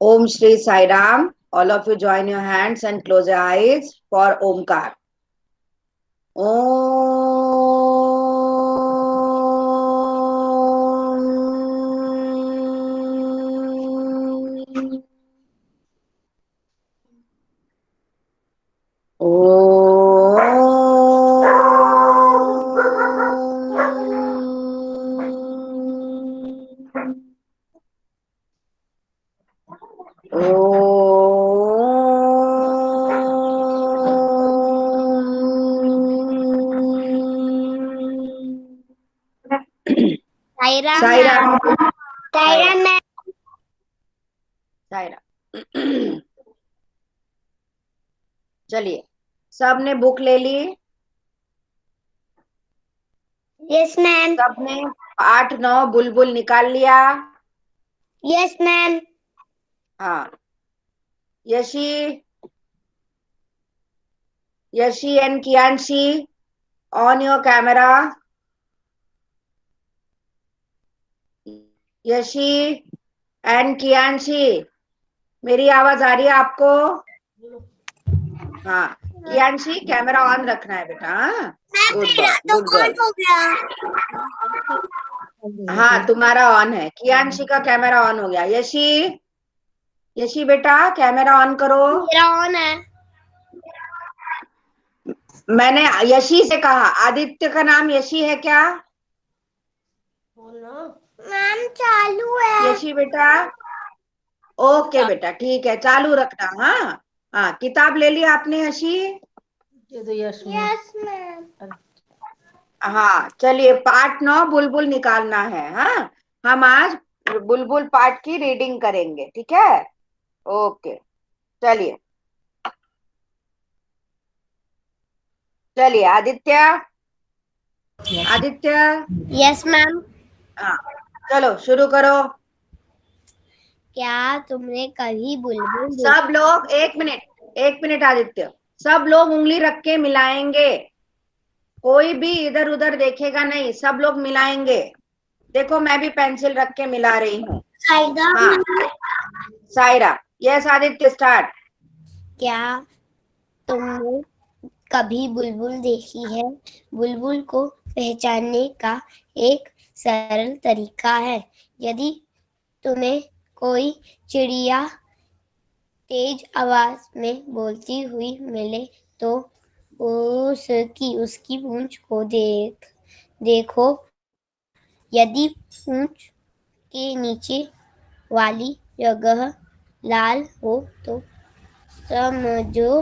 Om Shri Sai Ram. All of you join your hands and close your eyes for Omkar. Om. Om. Saira Saira Saira ma'am. Saira चलिए, सबने book ले ली? Yes ma'am. सबने 8 9 बुलबुल निकाल लिया? Yes ma'am. हाँ, Yashi Yashi and Kianshi, on your camera. Yashi and Kianshi, मेरी आवाज आ रही है आपको? हाँ, कियांशी कैमरा ऑन रखना है बेटा। हाँ, गुड बॉय, गुड गर्ल। हो गया। हाँ, तुम्हारा ऑन है। कियांशी का कैमरा ऑन हो गया। यशी, यशी बेटा कैमरा ऑन करो। मेरा ऑन है। मैंने यशी से कहा, आदित्य का नाम यशी है क्या? मैम चालू है। यशी बेटा, ओके बेटा, ठीक है, चालू रखना। हाँ हाँ, किताब ले ली आपने यशी? Yes ma'am. हाँ, चलिए, पार्ट 9 बुलबुल निकालना है। हाँ, हम आज बुलबुल पार्ट की रीडिंग करेंगे, ठीक है? ओके, चलिए चलिए, आदित्य, आदित्य, यस मैम। हाँ, चलो शुरू करो। क्या तुमने कभी बुलबुल सब लोग 1 मिनट, 1 मिनट आदित्य, सब लोग उंगली रख के मिलाएंगे, कोई भी इधर उधर देखेगा नहीं, सब लोग मिलाएंगे। देखो, मैं भी पेंसिल रख के मिला रही हूँ। हाँ, सायरा, यस आदित्य, स्टार्ट। क्या तुमने कभी बुलबुल देखी है? बुलबुल को पहचानने का एक सरल तरीका है। यदि तुम्हें कोई चिड़िया तेज आवाज में बोलती हुई मिले तो उसकी पूंछ को देखो। यदि पूंछ के नीचे वाली जगह लाल हो तो समझो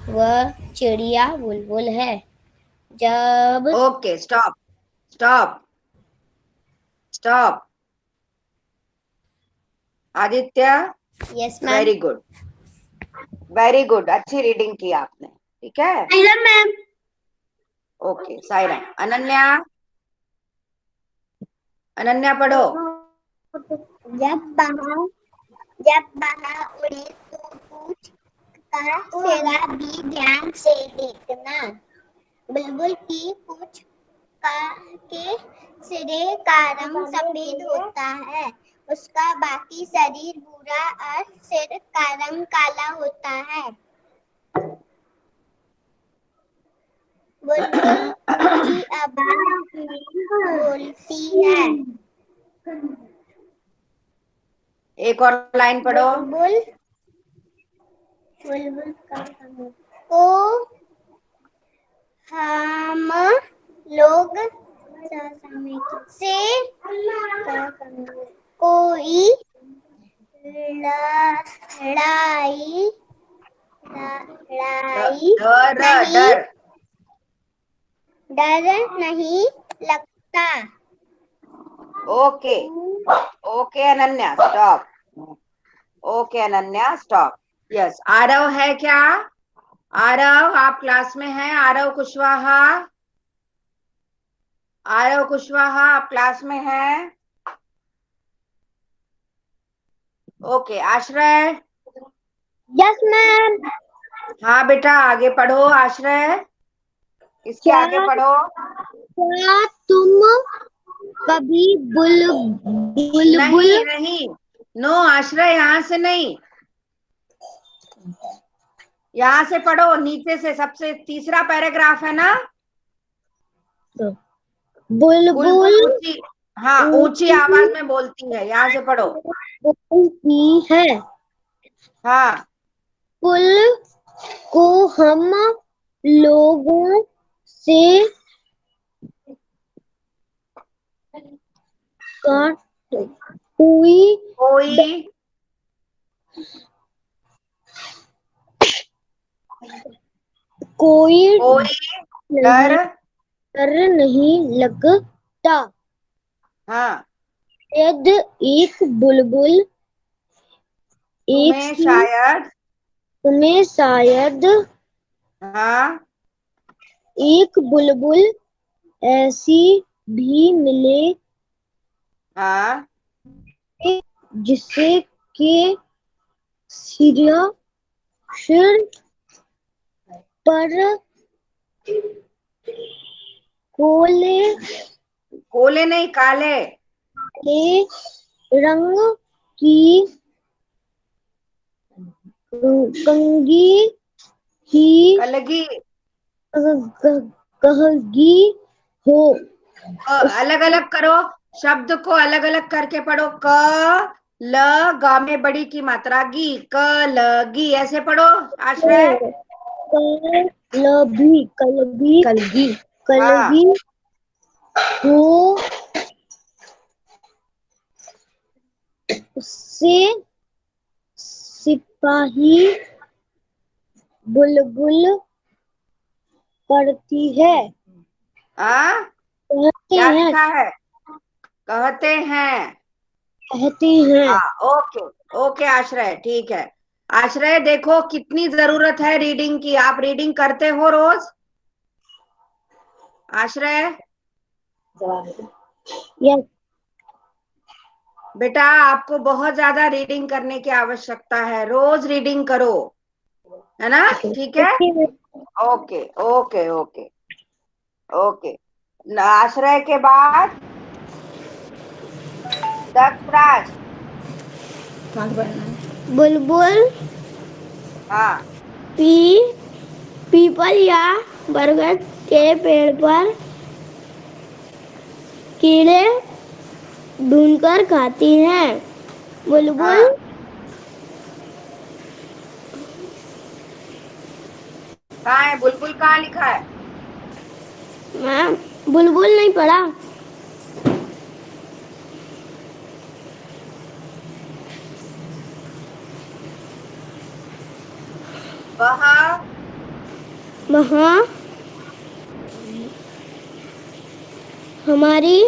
वह चिड़िया बुलबुल है। जब okay, stop, stop, stop. Aditya, yes ma'am. Very good, very good, अच्छी रीडिंग की आपने, ठीक है? मैम। ओके, सायरा। अनन्या, अनन्या पढ़ो। जब बाहर उड़े तो पूछ का सिरा भी ध्यान से देखना। बुलबुल की पूछ के सिरे का रंग सफेद होता है। उसका बाकी शरीर भूरा और सिर का रंग काला होता है। बुलबुल ऊंची आवाज में बोलती है। एक और लाइन पढ़ो। बुलबुल को हम लोग से कोई लड़ाई डर, डर नहीं लगता। Okay, okay Ananya, stop. Okay Ananya, stop. Yes, Aarav है क्या? आरव, आप क्लास में हैं? आरव कुशवाहा, आरव कुशवाहा, आप क्लास में हैं? ओके, आश्रय। Yes ma'am. हाँ बेटा, आगे पढ़ो आश्रय, इसके आगे पढ़ो। क्या तुम कभी बुलबुल नहीं नहीं, नो आश्रय, यहाँ से नहीं। यहाँ से पढ़ो, नीचे से, सबसे तीसरा पैराग्राफ है ना। बुलबुल बुलबुल ऊंची, हाँ ऊंची ऊंची आवाज में बोलती है, यहाँ से पढ़ो। बोलती है। हाँ, पुल को हम लोगों से काट हुई कोई कोई कोई डर, नहीं डर नहीं लगता। हाँ शायद एक बुलबुल एक तुम्हें सी शायद, तुम्हें शायद हाँ एक बुलबुल ऐसी भी मिले हाँ जिससे के सिर पर कोले कोले नहीं, काले, काले रंग की कंघी ही कलगी, कहगी हो। अलग उसके अलग करो, शब्द को अलग अलग करके पढ़ो। क ल, गा में बड़ी की मात्रा गी, क लगी, ऐसे पढ़ो आश्रय। कलगी कलगी कलगी हाँ कलगी हो। उससे सिपाही बुलबुल पढ़ती है। हाँ, कहते क्या हैं लिखा है, कहते हैं। कहती हैं। हाँ ओके, ओके आश्रय, ठीक है। आश्रय देखो कितनी जरूरत है रीडिंग की, आप रीडिंग करते हो रोज आश्रय। यस बेटा आपको बहुत ज्यादा रीडिंग करने की आवश्यकता है, रोज रीडिंग करो, है ना, ठीक है। Okay okay okay okay okay. आश्रय के बाद दक्षराज। बुलबुल हाँ पी पीपल या बरगद के पेड़ पर कीड़े ढूंढकर खाती हैं। बुलबुल हाँ, कहाँ है बुलबुल, कहाँ लिखा है। मैम बुलबुल नहीं पढ़ा। वह, वहाँ हमारी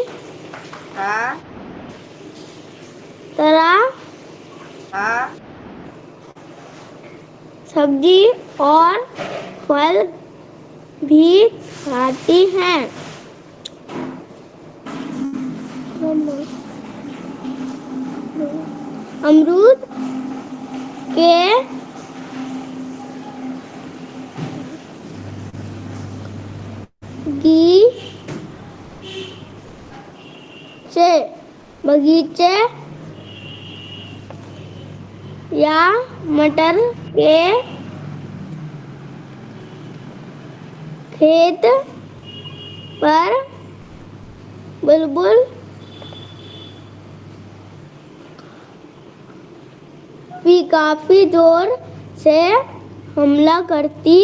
हाँ तरह हाँ सब्जी और फल भी खाती हैं। अमरूद के बगीचे बगीचे या मटर के खेत पर बुलबुल भी काफी जोर से हमला करती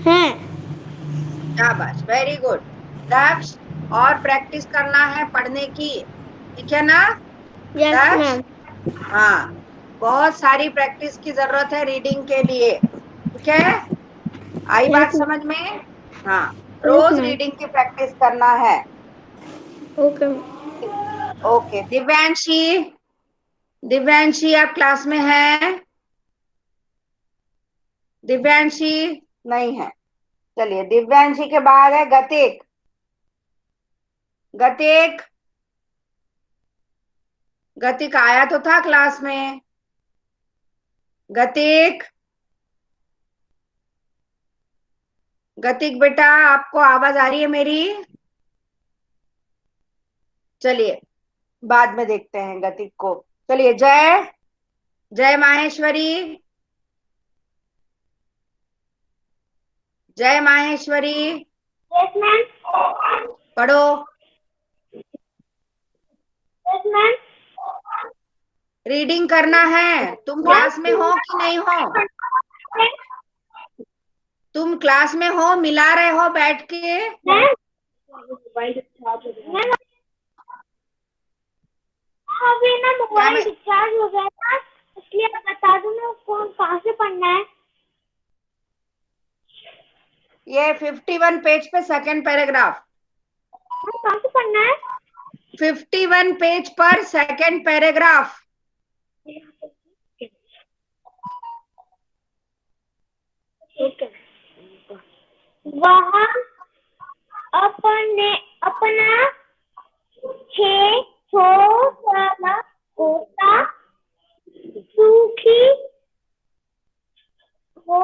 हैं। शाबाश, वेरी गुड दक्ष। और प्रैक्टिस करना है पढ़ने की, ठीक है ना यस दक्ष। मैम। हाँ, बहुत सारी प्रैक्टिस की जरूरत है रीडिंग के लिए, ठीक है। आई बात यस समझ में। हाँ, यस रोज मैम। रीडिंग की प्रैक्टिस करना है। ओके ओके दिव्यांशी, दिव्यांशी आप क्लास में है, दिव्यांशी नहीं है। चलिए दिव्यांशी के बाद है गतिक, गतिक, गतिक आया तो था क्लास में, गतिक, गतिक बेटा आपको आवाज आ रही है मेरी। चलिए बाद में देखते हैं गतिक को। चलिए जय, जय माहेश्वरी, जय माहेश्वरी, Yes, ma'am. पढ़ो। Yes, ma'am. रीडिंग करना है। तुम क्लास में हो कि नहीं हो? तुम क्लास में हो, मिला रहे हो बैठ के? मैम अभी ना क्या मोबाइल मैं डिस्चार्ज हो गया था, इसलिए आप बता दो ना कौन कहाँ से पढ़ना है। ये 51 पेज पे सेकंड पैराग्राफ। कहाँ से पढ़ना है? 51 पेज पर सेकंड पैराग्राफ। वह अपना 600 साल पोता सूखी हो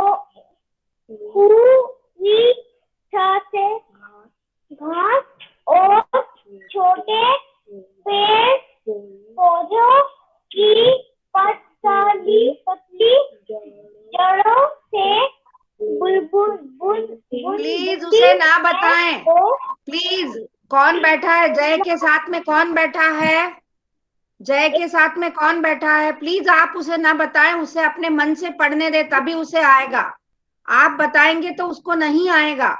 हुई घास और छोटे पेड़ पौधों की पतली जड़ों से प्लीज उसे ना बताएं। प्लीज, कौन बैठा है? जय के साथ में कौन बैठा है? जय के साथ में कौन बैठा है? प्लीज आप उसे ना बताएं, उसे अपने मन से पढ़ने दे, तभी उसे आएगा। आप बताएंगे तो उसको नहीं आएगा।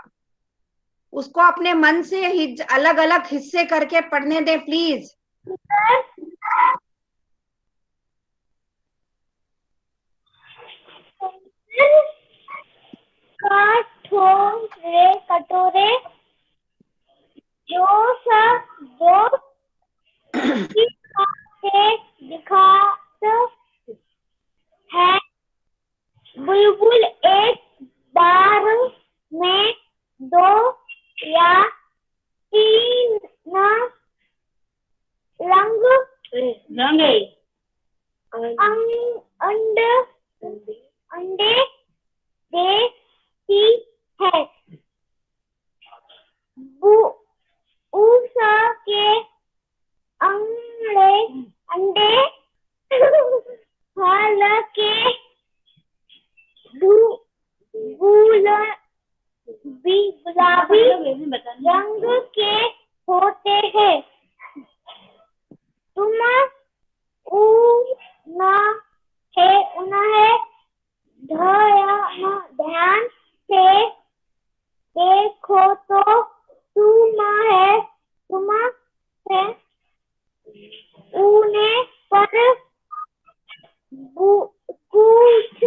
उसको अपने मन से अलग अलग हिस्से करके पढ़ने दे प्लीज। कटोरे जो सब दो से दिखात है। बुलबुल एक बार में 2 या 3 रंग अंडे देती है। उषा के अंडे हाल के गुलाबी रंग के होते हैं। तुम उन्हें ध्यान से देखो तो तुम्हें उन्हें पर कुछ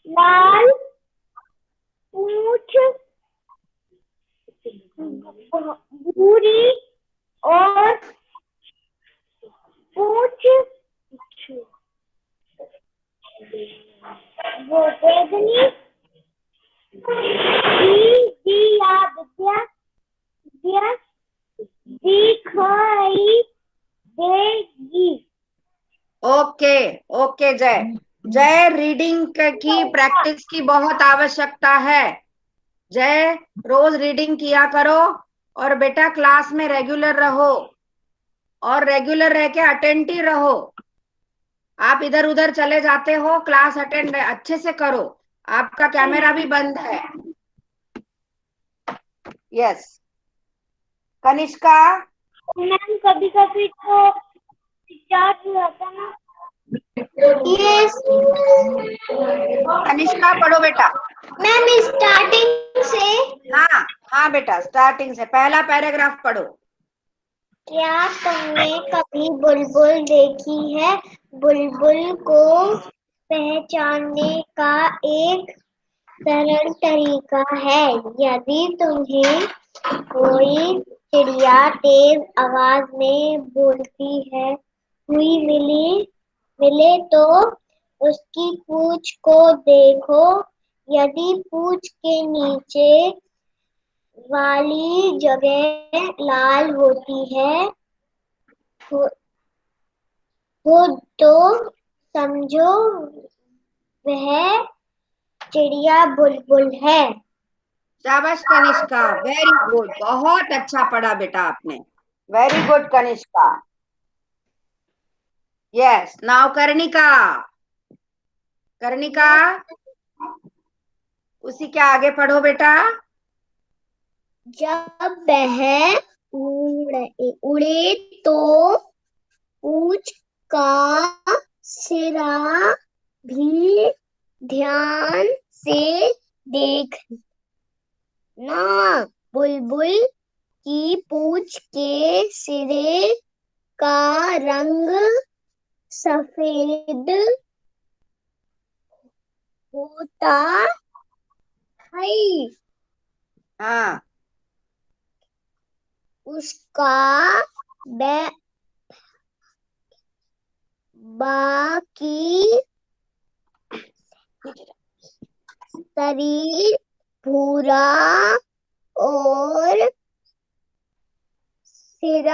लाल पूंछ भूरी और पूंछ वो बैगनी विद्या दिखाई देगी। ओके ओके जय। जय, रीडिंग की प्रैक्टिस की बहुत आवश्यकता है। जय, रोज रीडिंग किया करो और बेटा क्लास में रेगुलर रहो और रेगुलर रह के अटेंटिव रहो। आप इधर उधर चले जाते हो, क्लास अटेंड अच्छे से करो। आपका कैमरा भी बंद है। यस, कनिष्का। मैम कभी कभी तो डिस्चार्ज हो जाता ना। यस कनिष्का पढ़ो बेटा। मैम स्टार्टिंग से। हाँ हाँ बेटा, स्टार्टिंग से पहला पैराग्राफ पढ़ो। क्या तुमने कभी बुलबुल देखी है? बुलबुल को पहचानने का एक सरल तरीका है। यदि तुम्हें कोई चिड़िया तेज आवाज में बोलती है हुई मिले तो उसकी पूंछ को देखो। यदि पूंछ के नीचे वाली जगह लाल होती है तो समझो वह चिड़िया बुलबुल है। शाबाश कनिष्का, वेरी गुड, बहुत अच्छा पढ़ा बेटा आपने। Very good Kanishka. Yes, now Karnika. Karnika, उसी के आगे पढ़ो बेटा। जब वह उड़े तो पूंछ का सिरा भी ध्यान से देखना। बुलबुल की पूंछ के सिरे का रंग सफेद होता है। हाँ, उसका बाकी शरीर भूरा और सिर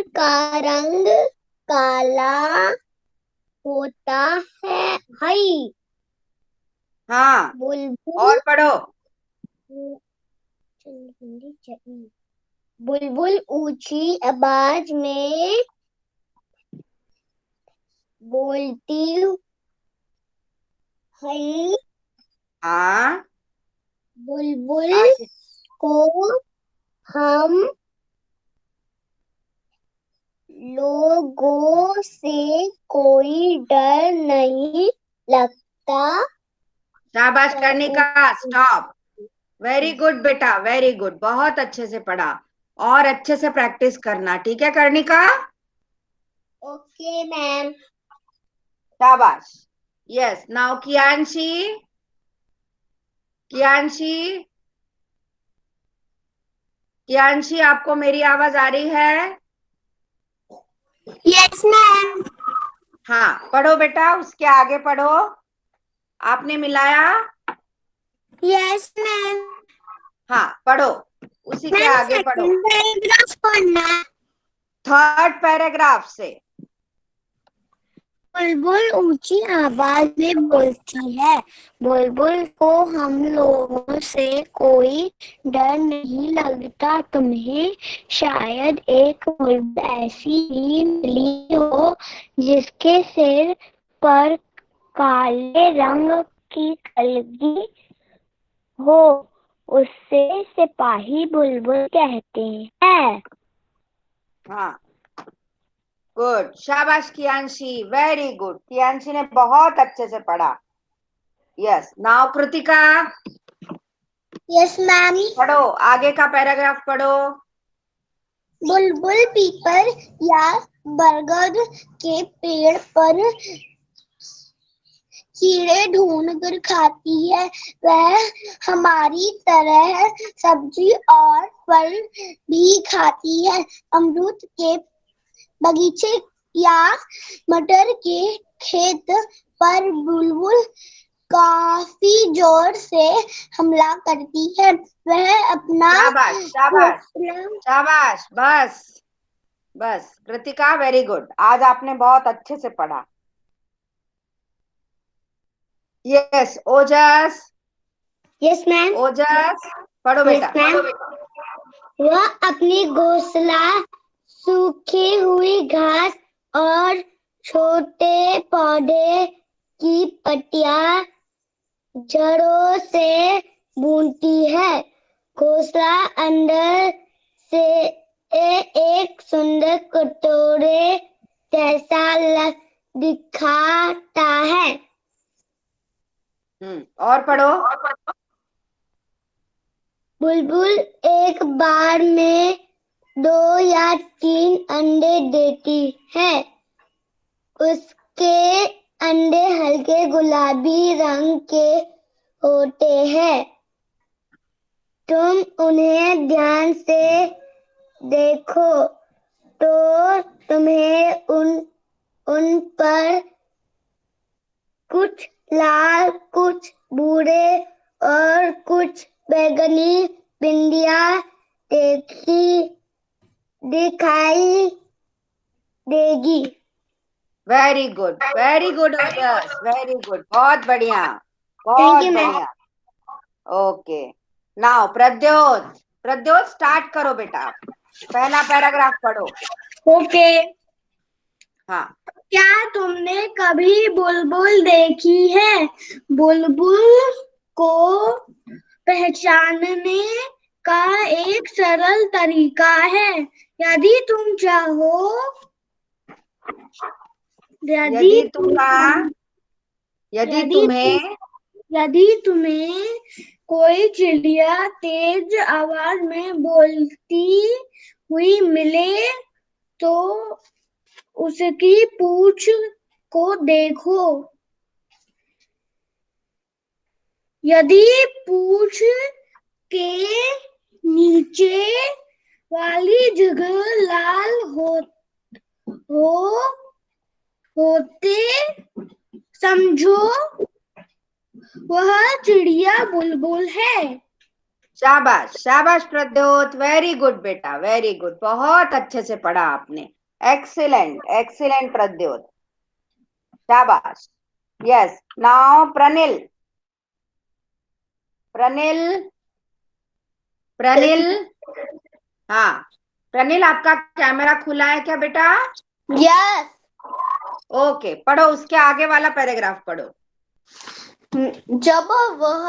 का रंग काला होता है। हाँ, बुलबुल और पढ़ो। बुलबुल ऊंची आवाज में बोलती है। हाँ, बुलबुल आगे। को हम लोगों से कोई डर नहीं लगता। शाबाश कर्णिका, स्टॉप। वेरी गुड बेटा, वेरी गुड, बहुत अच्छे से पढ़ा। और अच्छे से प्रैक्टिस करना, ठीक है कर्णिका? Okay ma'am. शाबाश। Yes, now Kianshi. कियांशी, कियांशी, आपको मेरी आवाज आ रही है? Yes ma'am. हाँ, पढ़ो बेटा, उसके आगे पढ़ो। आपने मिलाया? Yes ma'am. हाँ, पढ़ो, उसी के मैम आगे पढ़ो। सेकंड पैराग्राफ पढ़ना। थर्ड पैराग्राफ से। बुलबुल ऊंची आवाज में बोलती है। बुलबुल को हम लोगों से कोई डर नहीं लगता। तुम्हें शायद एक बुलबुल ऐसी ही मिली हो जिसके सिर पर काले रंग की कलगी हो। उससे सिपाही बुलबुल कहते हैं। हाँ, गुड, शाबाश कियांशी, वेरी गुड। कियांशी ने बहुत अच्छे से पढ़ा। Yes, now Kritika, yes ma'am. पढ़ो, आगे का पैराग्राफ पढ़ो। बुलबुल पीपल या बरगद के पेड़ पर कीड़े ढूंढ कर खाती है। वह हमारी तरह सब्जी और फल भी खाती है। अमरूद के बगीचे या मटर के खेत पर बुलबुल काफी जोर से हमला करती है। वह अपना शाबाश, शाबाश, घोंसला शाबाश, बस, बस कृतिका, वेरी गुड, आज आपने बहुत अच्छे से पढ़ा। यस, ओजस, यस मैम। ओजस, पढ़ो यस बेटा। मैम। वह अपनी घोंसला सूखी हुई घास और छोटे पौधे की पत्तियां जड़ों से बूनती है। घोंसला अंदर से एक सुंदर कटोरे जैसा दिखाता है। और पढ़ो। बुलबुल एक बार में 2 या 3 अंडे देती है। उसके अंडे हल्के गुलाबी रंग के होते हैं। तुम उन्हें ध्यान से देखो तो तुम्हें उन पर कुछ लाल, कुछ भूरे और कुछ बैंगनी बिंदियां दिखाई देगी। वेरी गुड, वेरी गुड ओजस, वेरी गुड, बहुत बढ़िया, थैंक बहुत यू मैम। बढ़िया। Okay, now Pradyot, Pradyot start करो बेटा, पहला पैराग्राफ पढ़ो। ओके। हाँ, क्या तुमने कभी बुलबुल देखी है? बुलबुल को पहचानने का एक सरल तरीका है। यदि तुम चाहो, यदि यदि तुम तुम्हारा यदि यदि तुम तुम्हें यदि तुम्हें कोई चिड़िया तेज आवाज में बोलती हुई मिले तो उसकी पूंछ को देखो। यदि पूंछ के नीचे वाली जगह लाल हो होते समझो वह चिड़िया बुलबुल है। शाबाश, शाबाश प्रद्योत, वेरी गुड बेटा, वेरी गुड, बहुत अच्छे से पढ़ा आपने। एक्सीलेंट, एक्सीलेंट प्रद्योत, शाबाश। Yes, now Pranil, Pranil, Pranil. हाँ, प्रणिल, आपका कैमरा खुला है क्या बेटा? यस। ओके, पढ़ो, उसके आगे वाला पैराग्राफ पढ़ो। जब वह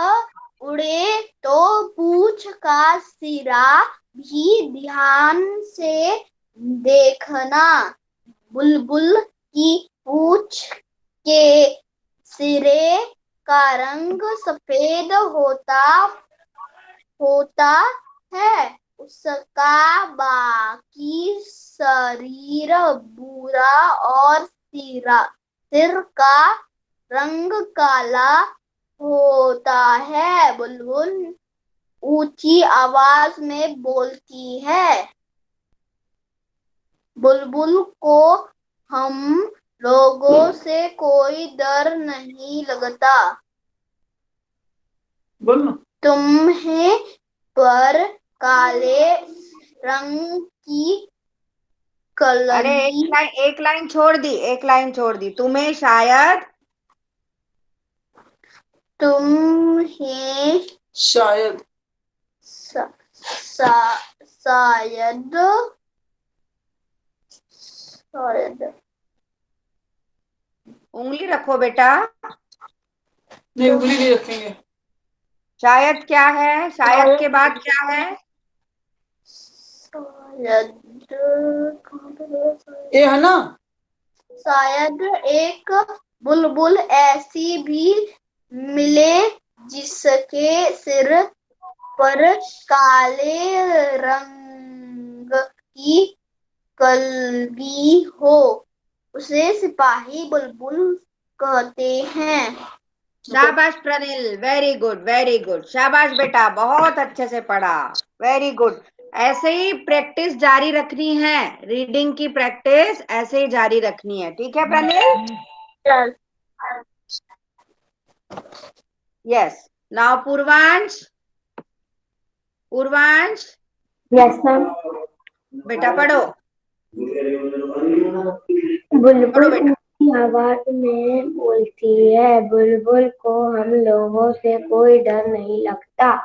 उड़े तो पूंछ का सिरा भी ध्यान से देखना। बुलबुल की पूंछ के सिरे का रंग सफेद होता है। उसका बाकी शरीर भूरा और सिर का रंग काला होता है। बुलबुल ऊंची आवाज में बोलती है। बुलबुल को हम लोगों से कोई डर नहीं लगता। तुम्हें पर काले रंग की अरे, कलगी एक लाइन छोड़ दी, एक लाइन छोड़ दी। तुम्हें शायद तुम्हें शायद सा, सा, शायद शायद उंगली रखो बेटा। नहीं, उंगली नहीं रखेंगे। शायद क्या है? शायद के बाद क्या है? शायद ये है ना। शायद एक बुलबुल ऐसी भी मिले जिसके सिर पर काले रंग की कलगी हो। उसे सिपाही बुलबुल कहते हैं। शाबाश Pranil, very good, very good, शाबाश बेटा, बहुत अच्छे से पढ़ा, वेरी गुड। ऐसे ही प्रैक्टिस जारी रखनी है, रीडिंग की प्रैक्टिस ऐसे ही जारी रखनी है, ठीक है Pranil? Yes, now Purvansh, Purvansh yes ma'am. बेटा पढ़ो, पढ़ो बुलबुल बेटा। ऊंची आवाज में बोलती है। बुलबुल को हम लोगों से कोई डर नहीं लगता।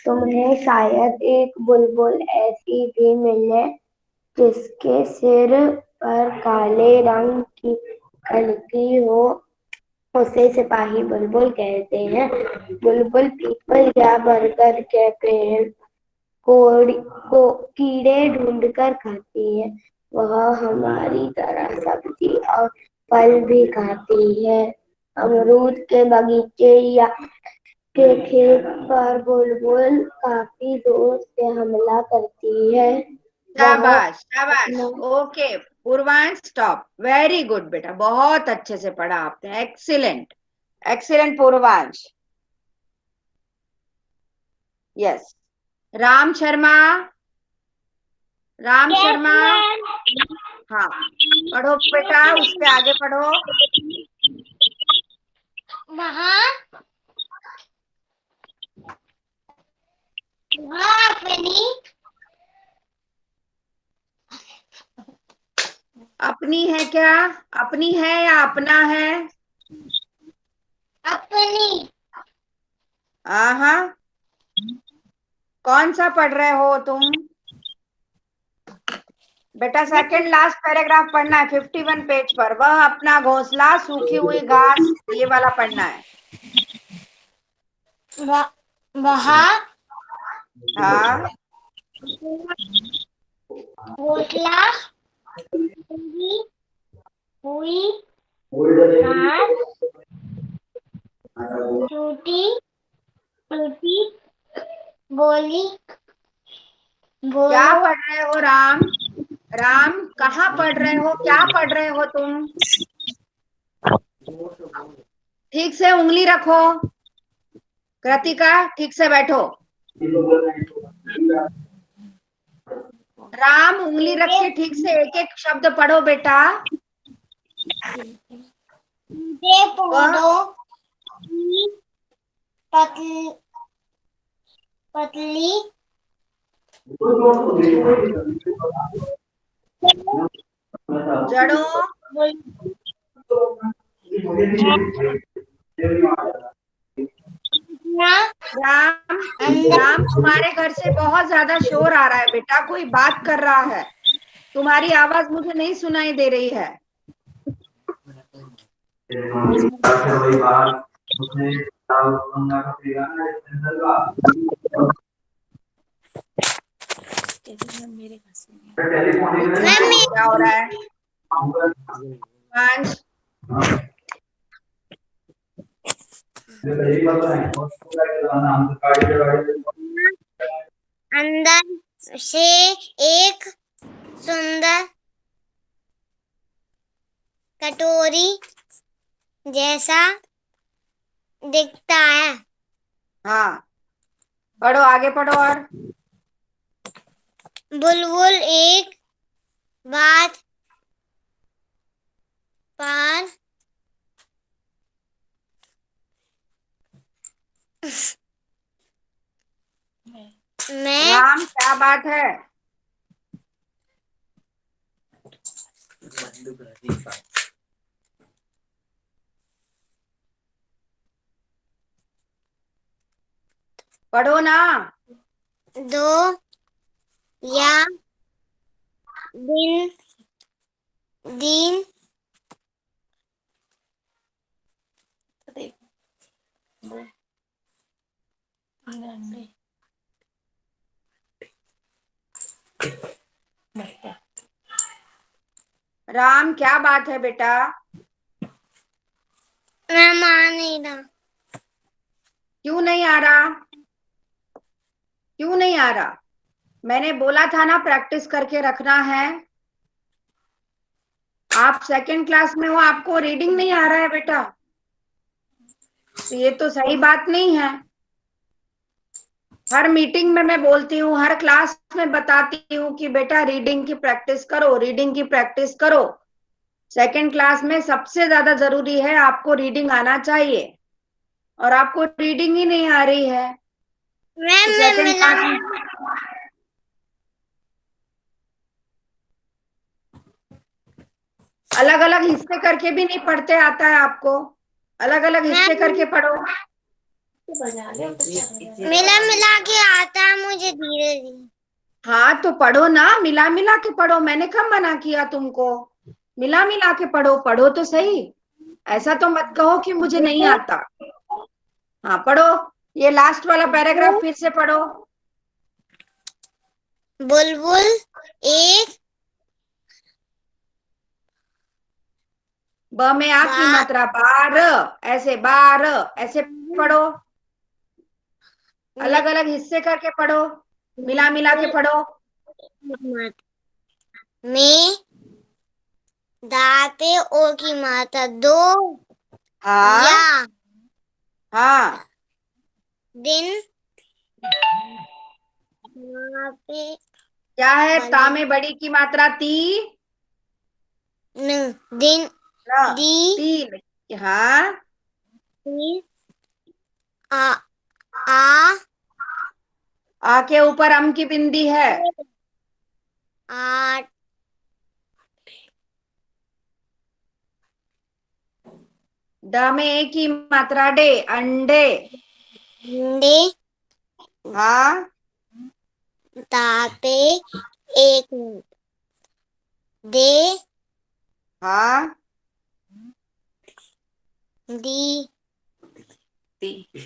तुम्हें शायद एक बुलबुल ऐसी भी मिले जिसके सिर पर काले रंग की कलगी हो। उसे सिपाही बुलबुल कहते हैं। बुलबुल पीपल या बरगद के पेड़ कीड़े ढूंढकर खाती है। वह हमारी तरह सब्जी और फल भी खाती है। अमरूद के बगीचे या के खेत पर बुलबुल काफी दूर से हमला करती है। वह शाबाश, शाबाश, okay Purvansh, stop, very good बेटा, बहुत अच्छे से पढ़ा आपने, excellent, excellent Purvansh. Yes, Ram Sharma, Ram Sharma. हाँ, पढ़ो बेटा, उसके आगे पढ़ो। वहाँ अपनी अपनी है क्या? अपनी है या अपना है? अपनी हाँ, कौन सा पढ़ रहे हो तुम? बेटा सेकंड लास्ट पैराग्राफ पढ़ना है 51 पेज पर। वह अपना घोंसला सूखी हुई घास, ये वाला पढ़ना है। वहाँ हाँ घोंसला सूखी हुई घास टूटी टूटी बोली क्या बोलो पढ़ रहे हो राम? राम कहाँ पढ़ रहे हो? क्या पढ़ रहे हो तुम? ठीक से उंगली रखो। कृतिका ठीक से बैठो। राम उंगली रख के ठीक से एक एक शब्द पढ़ो बेटा। मुझे वह पौधों की पतली पतली जड़ों राम, राम तुम्हारे घर से बहुत ज्यादा शोर आ रहा है बेटा। कोई बात कर रहा है, तुम्हारी आवाज मुझे नहीं सुनाई दे रही है। क्या हो रहा है? पांच अंदर से एक सुंदर कटोरी जैसा दिखता है। हाँ पढ़ो, आगे पढ़ो। और बुलबुल एक बात पर मैं राम क्या बात है? पढ़ो ना। दो या दिन दिन राम क्या बात है बेटा? मैं मान नहीं रहा। क्यों नहीं आ रहा? क्यों नहीं आ रहा? मैंने बोला था ना प्रैक्टिस करके रखना है। आप सेकंड क्लास में हो, आपको रीडिंग नहीं आ रहा है बेटा? तो ये तो सही बात नहीं है। हर मीटिंग में मैं बोलती हूँ, हर क्लास में बताती हूँ कि बेटा रीडिंग की प्रैक्टिस करो, रीडिंग की प्रैक्टिस करो। सेकंड क्लास में सबसे ज्यादा जरूरी है, आपको रीडिंग आना चाहिए, और आपको रीडिंग ही नहीं आ रही है। तो मैं सेकंड मिला क्लास में अलग अलग हिस्से करके भी नहीं पढ़ते आता है आपको? अलग अलग हिस्से करके पढ़ो। मिला मिला के आता है मुझे धीरे धीरे। हाँ तो पढ़ो ना, मिला मिला के पढ़ो। मैंने कब मना किया तुमको? मिला मिला के पढ़ो, पढ़ो तो सही। ऐसा तो मत कहो कि मुझे नहीं आता। हाँ पढ़ो, ये लास्ट वाला पैराग्राफ फिर से पढ़ो। बुलबुल एक ब में आ की मात्रा, बार, ऐसे बार, ऐसे पढ़ो। अलग अलग हिस्से करके पढ़ो, मिला मिला के पढ़ो। में दाते ओ की मात्रा दो या हाँ हाँ दिन यहाँ पे क्या है? ता में बड़ी की मात्रा ती, दिन न, दी तीन। हाँ आ आ आ के ऊपर अम की बिंदी है। आठ ड में एक की मात्रा डे, अंडे। अंडे हाँ दाते एक मिनट दे हाँ दी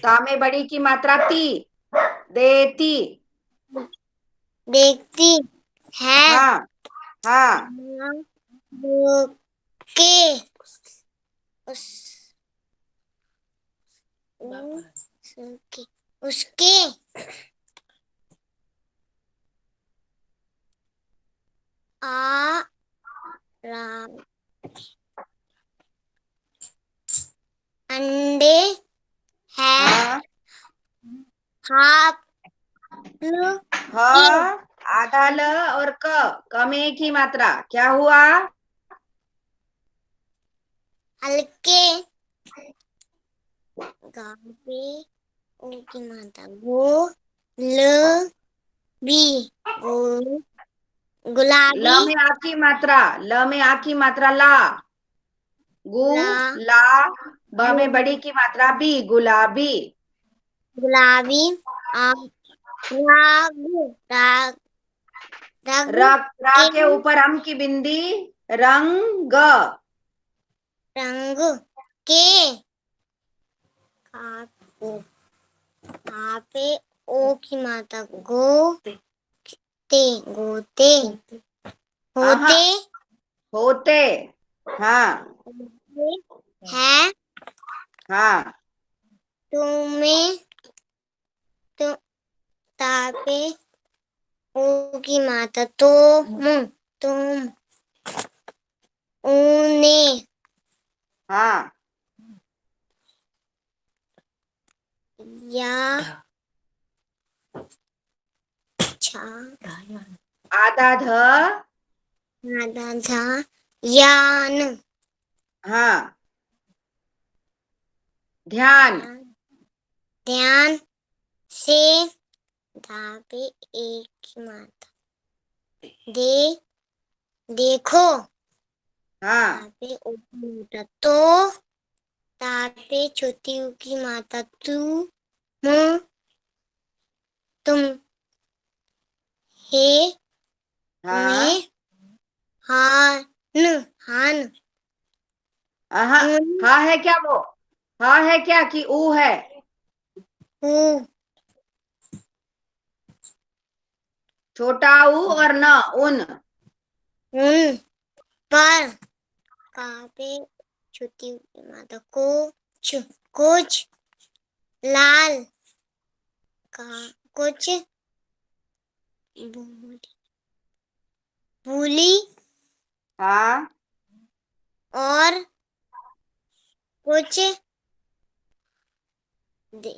ता में बड़ी की मात्रा ती, देती। देखती है हाँ हाँ वो के उस उसके उसके आ रा अंडे है हाँ हाथ के आधा ल और क में की मात्रा क्या हुआ? हल्के गावे ओ की मात्रा गो ल बी गो गुलाबी ल में आ की मात्रा, ल में आ की मात्रा ला, गु ला ला, ब में बड़ी की मात्रा बी, गुलाबी। गुलाबी आ राग राग रग रा के के ऊपर हम की बिंदी, रंग। रंग के कापो पे ओ की मात्रा गो ते गोते आहा, होते होते। हाँ है हाँ तुम्हें तो तापे ओ की मात्रा तुम ऊने हाँ या छा आधा ध। आधा था यान हाँ ध्यान। ध्यान से धापे एक की मात्रा दे देखो हाँ तापे ओ की मात्रा तो तापे छोटी ऊ की मात्रा तू मु तुम हे हाँ में हान हान आहा, उन हा है क्या वो? हा है क्या कि ऊ है? हु छोटा ऊ और न उन। उन पर कापे छोटी ऊ की मात्रा कुछ लाल का कुछ भूली हाँ और कुछ दे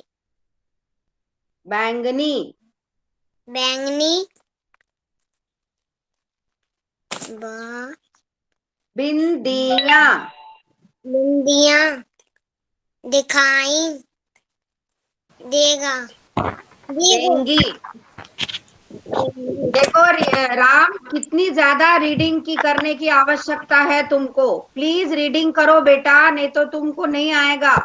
बैंगनी। बैंगनी ब बिंदिया। बिंदियां दिखाई देगा देगो देंगी। देखो राम, कितनी ज्यादा रीडिंग की करने की आवश्यकता है तुमको। प्लीज रीडिंग करो बेटा, नहीं तो तुमको नहीं आएगा।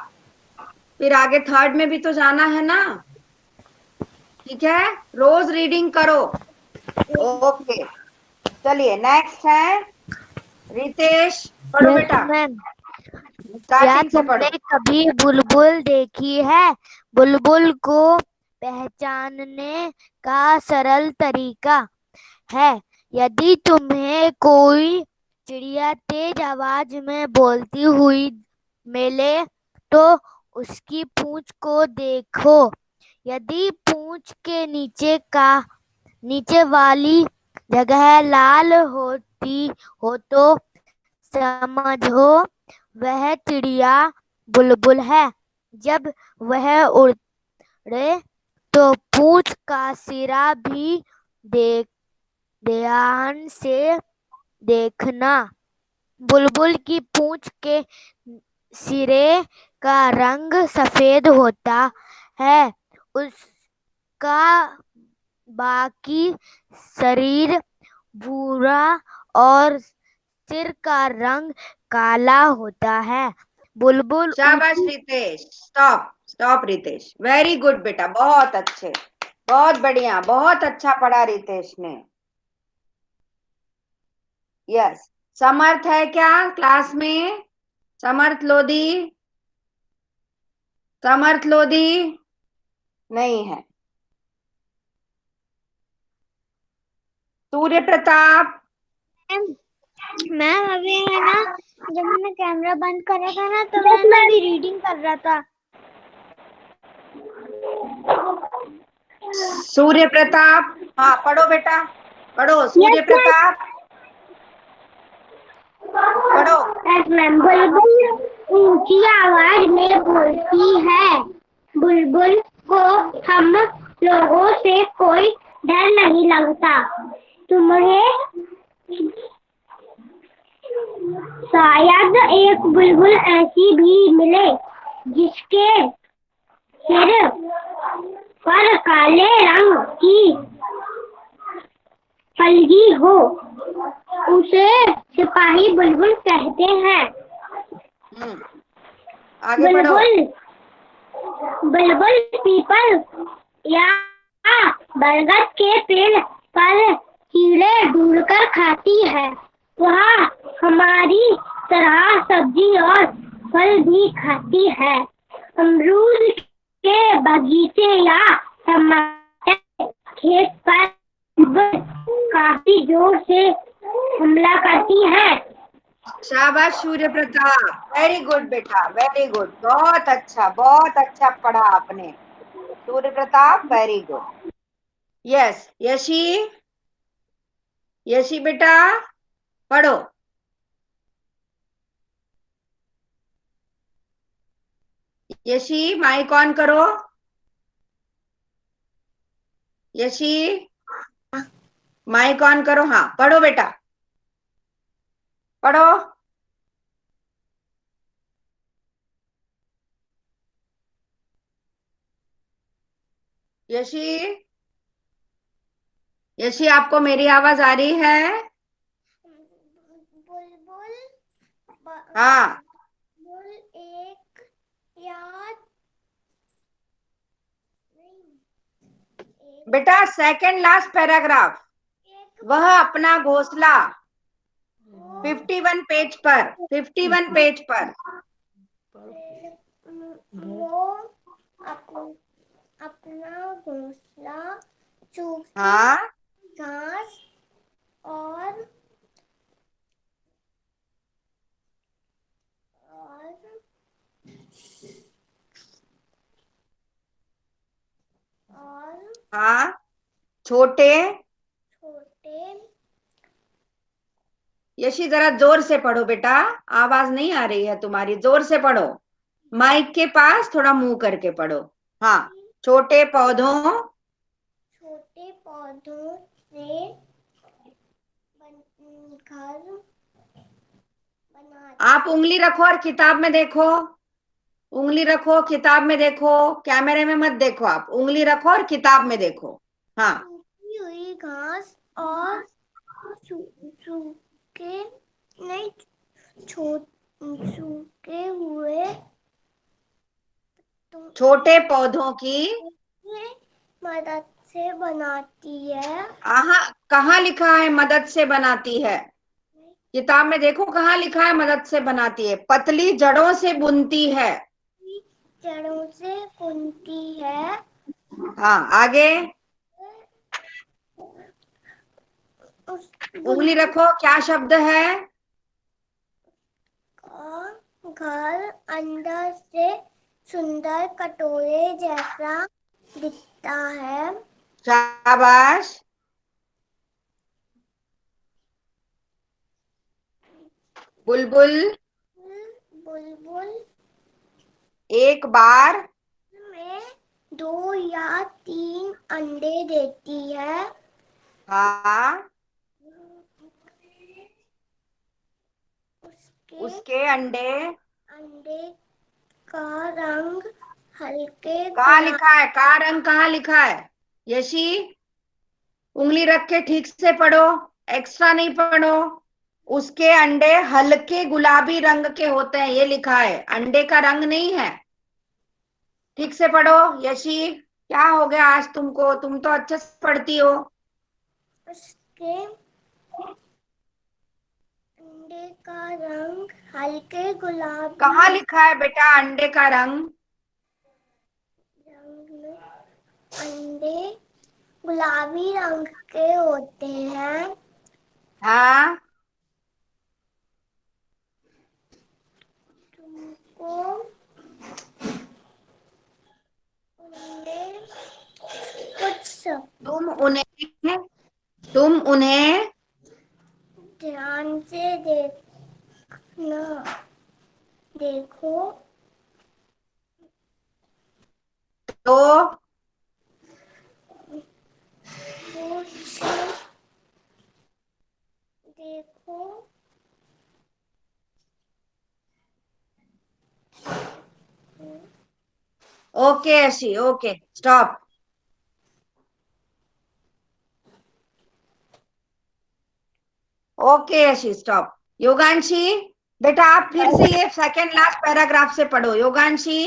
फिर आगे थर्ड में भी तो जाना है ना। ठीक है, रोज रीडिंग करो। ओके, चलिए नेक्स्ट है रितेश। पढ़ो यस बेटा, मैम। क्या स्टार्टिंग से तुमने पढ़ो। कभी बुलबुल देखी है? बुलबुल को पहचानने का सरल तरीका है, यदि तुम्हें कोई चिड़िया तेज आवाज में बोलती हुई मिले तो उसकी पूंछ को देखो। यदि पूंछ के नीचे वाली जगह लाल होती हो तो समझो वह चिड़िया बुलबुल है। जब वह उड़े तो पूंछ का सिरा भी ध्यान से देखना। बुलबुल की पूंछ के सिरे का रंग सफेद होता है, उसका बाकी शरीर भूरा और सिर का रंग काला होता है। बुलबुल शाबाश ऊंची Ritesh, stop stop Ritesh, very good बेटा, बहुत अच्छे, बहुत बढ़िया, बहुत अच्छा पढ़ा रितेश ने। यस, समर्थ है क्या क्लास में? समर्थ लोधी? समर्थ लोधी नहीं है। सूर्य प्रताप? मैम अभी है ना, जब मैंने कैमरा बंद करा था ना तो मैं ना अभी रीडिंग कर रहा था। सूर्य प्रताप, हाँ पढ़ो बेटा, पढ़ो सूर्य प्रताप, पढ़ो। मैम, बुलबुल ऊंची आवाज में बोलती है। बुलबुल को हम लोगों से कोई डर नहीं लगता। तुम्हें शायद एक बुलबुल ऐसी भी मिले जिसके सिर पर काले रंग की पलगी हो। उसे सिपाही बुलबुल कहते हैं। आगे पढ़ो। बुलबुल पीपल या बरगद के पेड़ पर कीड़े ढूंढकर खाती है। वह हमारी तरह सब्जी और फल भी खाती है। अमरूद के बगीचे या टमाटर खेत पर बुलबुल काफी जोर से हमला करती है। शाबाश सूर्य प्रताप, वेरी गुड बेटा, वेरी गुड, बहुत अच्छा पढ़ा आपने। Surya Pratap very good. Yes, Yashi? Yashi बेटा पढ़ो। यशी माइक ऑन करो। यशी माइक ऑन करो, हाँ पढ़ो बेटा, पढ़ो। यशी? यशी आपको मेरी आवाज आ रही है? हाँ एक याद बेटा, सेकंड लास्ट पैराग्राफ, वह अपना घोंसला 51 पेज पर, 51 पेज पर। वो अपना घोंसला सूखी हाँ घास और हाँ, छोटे। छोटे यशी जरा जोर से पढ़ो बेटा, आवाज नहीं आ रही है तुम्हारी, जोर से पढ़ो, माइक के पास थोड़ा मुंह करके पढ़ो। हाँ, छोटे पौधों से घर बनाते। आप उंगली रखो और किताब में देखो, उंगली रखो किताब में देखो, कैमरे में मत देखो, आप उंगली रखो और किताब में देखो। हाँ, सूखी हुई घास और सूखे नहीं सूखे हुए छोटे पौधों की मदद से बनाती है। आहा, कहाँ लिखा है मदद से बनाती है? किताब में देखो कहाँ लिखा है मदद से बनाती है। पतली जड़ों से बुनती है। जड़ों से बुनती है। हाँ, आगे उंगली रखो, क्या शब्द है? घर अंदर से सुंदर कटोरे जैसा दिखता है। शाबाश। बुलबुल बुलबुल एक बार में 2 या 3 अंडे देती है। हाँ, उसके अंडे का रंग हल्के कहाँ लिखा है? का रंग कहाँ लिखा है? यशी उंगली रख के ठीक से पढ़ो, एक्स्ट्रा नहीं पढ़ो। उसके अंडे हल्के गुलाबी रंग के होते हैं, ये लिखा है, अंडे का रंग नहीं है। ठीक से पढ़ो। यशी क्या हो गया आज तुमको, तुम तो अच्छे से पढ़ती हो। उसके के गुलाबी कहाँ लिखा है बेटा अंडे का रंग? रंग में अंडे गुलाबी रंग के होते हैं। हाँ, तुमको उन्हें कुछ तुम उन्हें ध्यान से देखना, देखो तो कुछ देखो ओके ऐसी, ओके स्टॉप। ओके ऐसी स्टॉप। योगांशी बेटा आप फिर से ये सेकंड लास्ट पैराग्राफ से पढ़ो। योगांशी,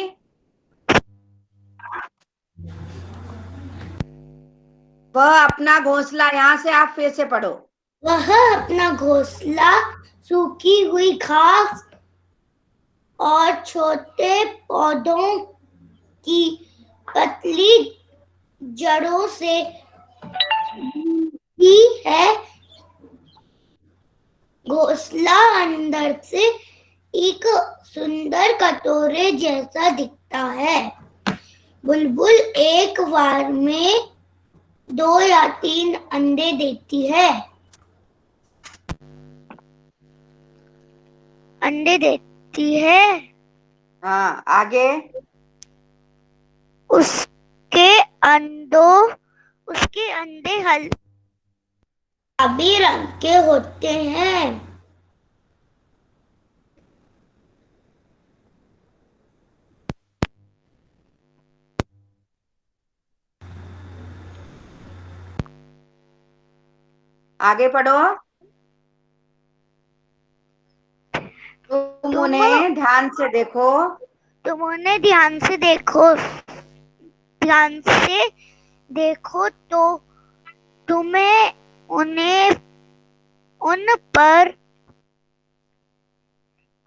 वह अपना घोंसला, यहाँ से आप फिर से पढ़ो। वह अपना घोंसला सूखी हुई घास और छोटे पौधों की पतली जड़ों से ही है। घोंसला अंदर से एक सुंदर कटोरे जैसा दिखता है। बुलबुल एक बार में 2 या 3 अंडे देती है। अंडे देती है। हाँ आगे। उसके अंडे गुलाबी रंग के होते हैं। आगे पढ़ो। तुम उन्हें ध्यान से देखो। तुम उन्हें ध्यान से देखो, ध्यान से देखो तो तुम्हें उन पर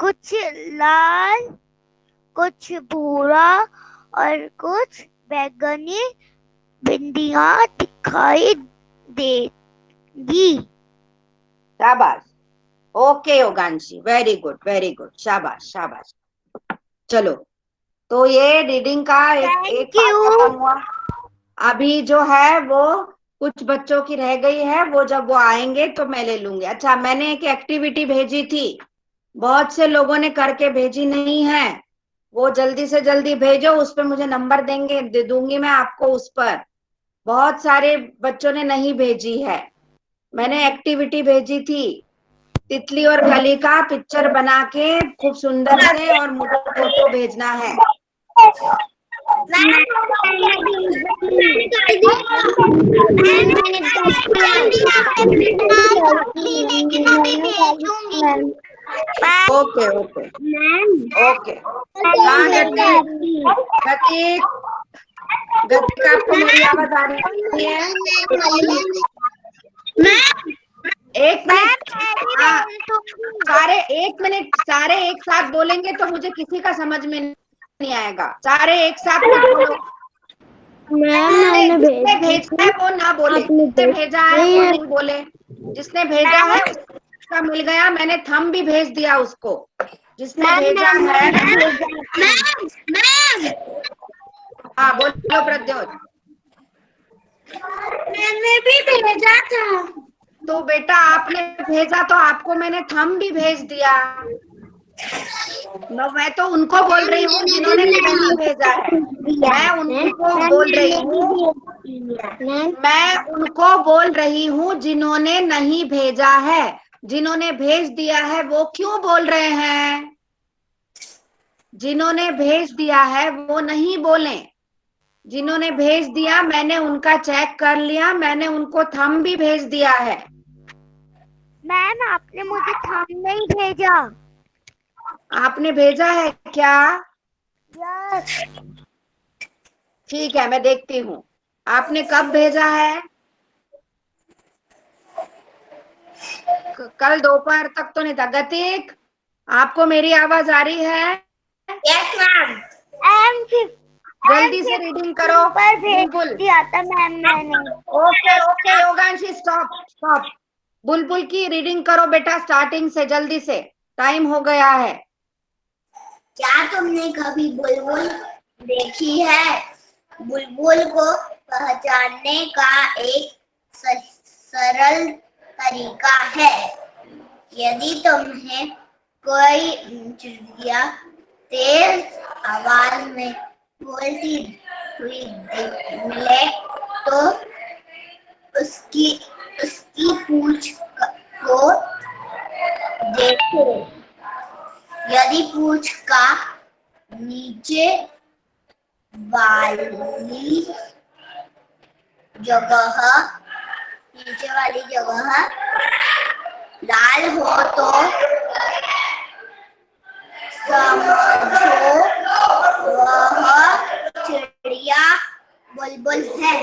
कुछ लाल, कुछ भूरा और कुछ बैंगनी बिंदियां दिखाई देगी। शाबाश। ओके योगांशी, वेरी गुड, शाबाश शाबाश। चलो, तो ये रीडिंग का एक पार्ट खत्म हुआ। अभी जो है वो कुछ बच्चों की रह गई है, वो जब वो आएंगे तो मैं ले लूंगी। अच्छा, मैंने एक एक्टिविटी भेजी थी, बहुत से लोगों ने करके भेजी नहीं है, वो जल्दी से जल्दी भेजो। उस पर मुझे नंबर दे दूंगी मैं आपको उस पर। बहुत सारे बच्चों ने नहीं भेजी है। मैंने एक्टिविटी भेजी थी, तितली और कली का पिक्चर बना के खूब सुंदर से, और मुझे फोटो भेजना है। Okay okay okay. हाँ गतिक आपको मेरी आवाज आ रही है? एक मिनट। हाँ, सारे एक साथ बोलेंगे तो मुझे किसी का समझ में नहीं आएगा। सारे एक साथ मत बोलो। जिसने भेजा है वो ना बोले, जिसने भेजा है वो नहीं बोले। जिसने भेजा है उसका मिल गया, मैंने थंब भी भेज दिया उसको। जिसने भेजा है। हाँ बोलो प्रद्योत। मैंने भी भेजा था। तो बेटा आपने भेजा तो आपको मैंने थंब भी भेज दिया। मैं तो उनको बोल रही हूँ जिन्होंने नहीं भेजा है। मैं उनको बोल रही हूँ जिन्होंने नहीं भेजा है। जिन्होंने भेज दिया है वो क्यों बोल रहे हैं? जिन्होंने भेज दिया है वो नहीं बोले। जिन्होंने भेज दिया मैंने उनका चेक कर लिया, मैंने उनको थंब भी भेज दिया है। मैम आपने मुझे थंब नहीं भेजा। आपने भेजा है क्या? यस। ठीक है, मैं देखती हूँ आपने कब भेजा है। कल दोपहर तक तो नहीं था। गतिक आपको मेरी आवाज आ रही है? Yes ma'am. एम जल्दी से रीडिंग करो। पर भेज बुलबुल। दिया था मैम मैंने। Okay okay Yoganshi, stop stop. बुलबुल की रीडिंग करो बेटा, स्टार्टिंग से, जल्दी से, टाइम हो गया है। क्या तुमने कभी बुलबुल देखी है? बुलबुल को पहचानने का एक सरल तरीका है। यदि तुम्हें कोई चिड़िया तेज आवाज में बोलती हुई मिले तो उसकी उसकी पूंछ को देखो। यदि पूंछ का नीचे वाली जगह लाल हो तो समझो वह चिड़िया बुलबुल है।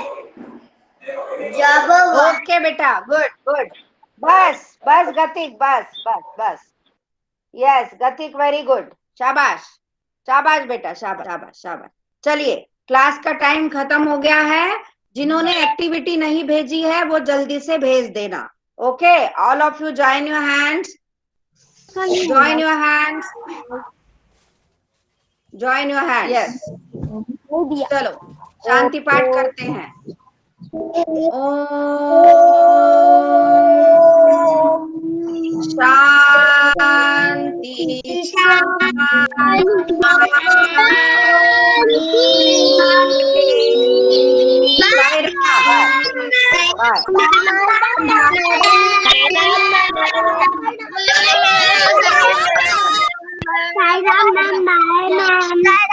जब वह ओके बेटा, गुड गुड। बस बस गतिक, बस बस बस। यस गतिक, वेरी गुड, शाबाश शाबाश बेटा, शाबाश शाबाश शाबाश। चलिए, क्लास का टाइम खत्म हो गया है। जिन्होंने एक्टिविटी नहीं भेजी है वो जल्दी से भेज देना। Okay, all of you join your hands, join your hands, join your hands. Yes, चलो शांति पाठ करते हैं। Om Shanti Sai Ram, bye ma'am.